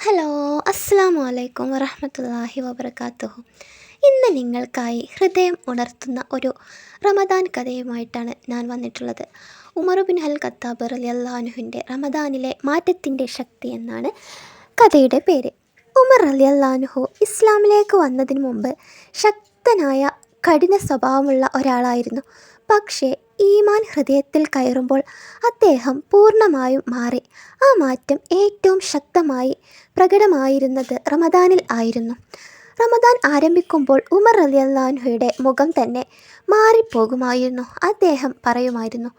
Hello, അസ്സലാമു അലൈക്കും വറഹ്മത്തുള്ളാഹി വബറകാതുഹു. ഇന്ന് നിങ്ങൾക്കായി ഹൃദയം ഉണർത്തുന്ന ഒരു റമദാൻ കഥയുമായിട്ടാണ് ഞാൻ വന്നിട്ടുള്ളത്. ഉമർ ബിൻ അൽ ഖത്താബ് റളിയല്ലാഹു അൻഹുവിൻ്റെ റമദാനിലെ മാറ്റത്തിൻ്റെ ശക്തി എന്നാണ് കഥയുടെ പേര്. ഉമർ റളിയല്ലാഹു അൻഹു ഇസ്ലാമിലേക്ക് വന്നതിന് മുമ്പ് ശക്തനായ കഠിന സ്വഭാവമുള്ള ഒരാളായിരുന്നു. പക്ഷേ ഈമാൻ ഹൃദയത്തിൽ കയറുമ്പോൾ അദ്ദേഹം പൂർണ്ണമായും മാറി. ആ മാറ്റം ഏറ്റവും ശക്തമായി പ്രകടമായിരുന്നത് റമദാനിൽ ആയിരുന്നു. റമദാൻ ആരംഭിക്കുമ്പോൾ ഉമർ റളിയല്ലാഹു അൻഹുയുടെ മുഖം തന്നെ മാറിപ്പോകുമായിരുന്നു. അദ്ദേഹം പറയുമായിരുന്നു,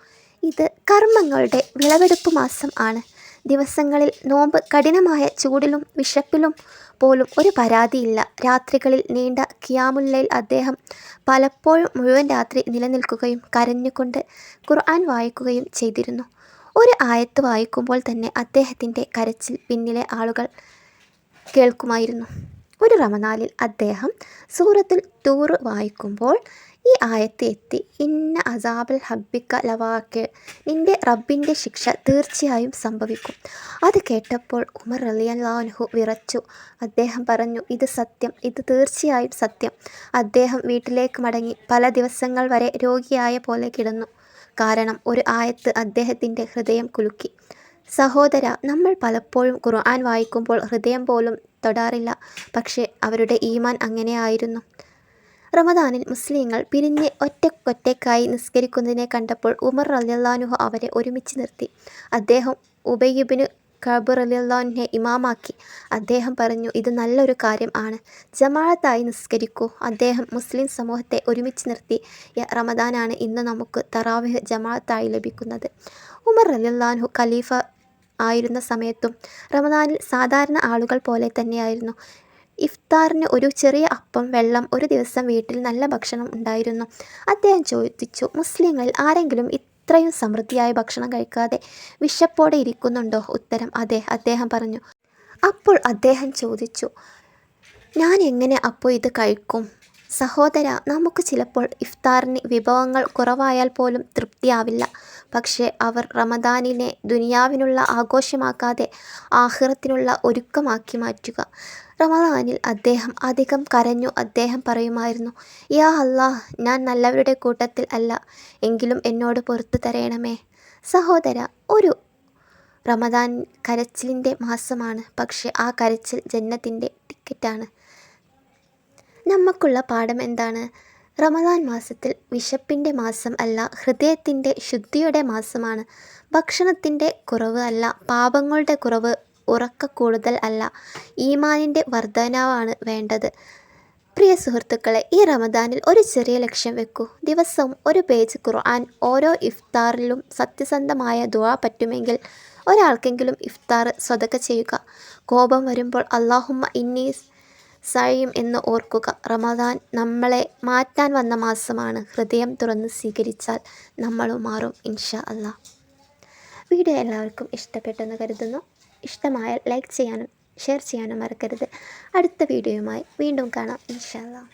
ഇത് കർമ്മങ്ങളുടെ വിളവെടുപ്പ് മാസം ആണ്. ദിവസങ്ങളിൽ നോമ്പ്, കഠിനമായ ചൂടിലും വിശപ്പിലും പോലും ഒരു പരാതിയില്ല. രാത്രികളിൽ നീണ്ട ഖിയാമുൽ ലൈൽ അദ്ദേഹം പലപ്പോഴും മുഴുവൻ രാത്രി നിലനിൽക്കുകയും കരഞ്ഞുകൊണ്ട് ഖുർആൻ വായിക്കുകയും ചെയ്തിരുന്നു. ഒരു ആയത്ത് വായിക്കുമ്പോൾ തന്നെ അദ്ദേഹത്തിൻ്റെ കരച്ചിൽ പിന്നിലെ ആളുകൾ കേൾക്കുമായിരുന്നു. ഒരു റമദാനിൽ അദ്ദേഹം സൂറത്തുൽ തൂർ വായിക്കുമ്പോൾ ഈ ആയത്ത് എത്തി, ഇന്ന അസാബൽ ഹബ്ബിക്ക ലവാഖിഅ്, നിൻ്റെ റബ്ബിൻ്റെ ശിക്ഷ തീർച്ചയായും സംഭവിക്കും. അത് കേട്ടപ്പോൾ ഉമർ റളിയല്ലാഹു അൻഹു വിറച്ചു. അദ്ദേഹം പറഞ്ഞു, ഇത് സത്യം, ഇത് തീർച്ചയായും സത്യം. അദ്ദേഹം വീട്ടിലേക്ക് മടങ്ങി പല ദിവസങ്ങൾ വരെ രോഗിയായ പോലെ കിടന്നു. കാരണം ഒരു ആയത്ത് അദ്ദേഹത്തിൻ്റെ ഹൃദയം കുലുക്കി. സഹോദര, നമ്മൾ പലപ്പോഴും ഖുർആൻ വായിക്കുമ്പോൾ ഹൃദയം പോലും തൊടാറില്ല. പക്ഷേ അവരുടെ ഈമാൻ അങ്ങനെയായിരുന്നു. റമദാനിൽ മുസ്ലിങ്ങൾ പിരിഞ്ഞ് ഒറ്റക്കൊറ്റക്കായി നിസ്കരിക്കുന്നതിനെ കണ്ടപ്പോൾ ഉമർ റളിയല്ലാഹു അൻഹു അവരെ ഒരുമിച്ച് നിർത്തി. അദ്ദേഹം ഉബയ്യ് ഇബ്നു കഅബ് റളിയല്ലാഹു അൻഹുവിനെ ഇമാമാക്കി. അദ്ദേഹം പറഞ്ഞു, ഇത് നല്ലൊരു കാര്യം ആണ്, ജമാഅത്തായി നിസ്കരിക്കൂ. അദ്ദേഹം മുസ്ലിം സമൂഹത്തെ ഒരുമിച്ച് നിർത്തിയ റമദാനാണ് ഇന്ന് നമുക്ക് തറാവീഹ് ജമാഅത്തായി ലഭിക്കുന്നത്. ഉമർ റളിയല്ലാഹു അൻഹു ഖലീഫ ആയിരുന്ന സമയത്തും റമദാനിൽ സാധാരണ ആളുകൾ പോലെ തന്നെയായിരുന്നു. ഇഫ്താറിന് ഒരു ചെറിയ അപ്പം, വെള്ളം, ഒരു ദിവസം വീട്ടിൽ നല്ല ഭക്ഷണം ഉണ്ടായിരുന്നു. അദ്ദേഹം ചോദിച്ചു, മുസ്ലിങ്ങളിൽ ആരെങ്കിലും ഇത്രയും സമൃദ്ധിയായ ഭക്ഷണം കഴിക്കാതെ വിശപ്പോടെ ഇരിക്കുന്നുണ്ടോ? ഉത്തരം അതെ. അദ്ദേഹം പറഞ്ഞു. അപ്പോൾ അദ്ദേഹം ചോദിച്ചു, ഞാൻ എങ്ങനെ അപ്പോൾ ഇത് കഴിക്കും? സഹോദര, നമുക്ക് ചിലപ്പോൾ ഇഫ്താറിന് വിഭവങ്ങൾ കുറവായാൽ പോലും തൃപ്തിയാവില്ല. പക്ഷേ അവർ റമദാനിനെ ദുനിയാവിനുള്ള ആഘോഷമാക്കാതെ ആഖിറത്തിനുള്ള ഒരുക്കമാക്കി മാറ്റുക. റമദാനിൽ അദ്ദേഹം അധികം കരഞ്ഞു. അദ്ദേഹം പറയുമായിരുന്നു, യാ അല്ലാഹ്, ഞാൻ നല്ലവരുടെ കൂട്ടത്തിൽ അല്ല, എങ്കിലും എന്നോട് പുറത്തു തരയണമേ. സഹോദര, ഒരു റമദാൻ കരച്ചിലിൻ്റെ മാസമാണ്. പക്ഷേ ആ കരച്ചിൽ ജന്നത്തിൻ്റെ ടിക്കറ്റാണ്. നമുക്കുള്ള പാഠം എന്താണ്? റമദാൻ മാസത്തിൽ വിശപ്പിൻ്റെ മാസം അല്ല, ഹൃദയത്തിൻ്റെ ശുദ്ധിയുടെ മാസമാണ്. ഭക്ഷണത്തിൻ്റെ കുറവ് അല്ല, പാപങ്ങളുടെ കുറവ്, ഉറക്കക്കൂടുതൽ അല്ല, ഈമാനിൻ്റെ വർധനവാണ് വേണ്ടത്. പ്രിയ സുഹൃത്തുക്കളെ, ഈ റമദാനിൽ ഒരു ചെറിയ ലക്ഷ്യം വെക്കൂ. ദിവസവും ഒരു പേജ് ഖുർആൻ. ഓരോ ഇഫ്താറിലും സത്യസന്ധമായ ദുആ, പറ്റുമെങ്കിൽ ഒരാൾക്കെങ്കിലും ഇഫ്താർ സ്വതക്ക ചെയ്യുക. കോപം വരുമ്പോൾ അല്ലാഹുമ്മ ഇന്നി സഈം എന്ന് ഓർക്കുക. റമദാൻ നമ്മളെ മാറ്റാൻ വന്ന മാസമാണ്. ഹൃദയം തുറന്ന് സ്വീകരിച്ചാൽ നമ്മളും മാറും ഇൻഷാ അല്ലാഹ്. വീഡിയോ എല്ലാവർക്കും ഇഷ്ടപ്പെട്ടെന്ന് കരുതുന്നു. ഇഷ്ടമായാൽ ലൈക്ക് ചെയ്യാനും ഷെയർ ചെയ്യാനും മറക്കരുത്. അടുത്ത വീഡിയോയുമായി വീണ്ടും കാണാം ഇൻഷാ അല്ലാഹ്.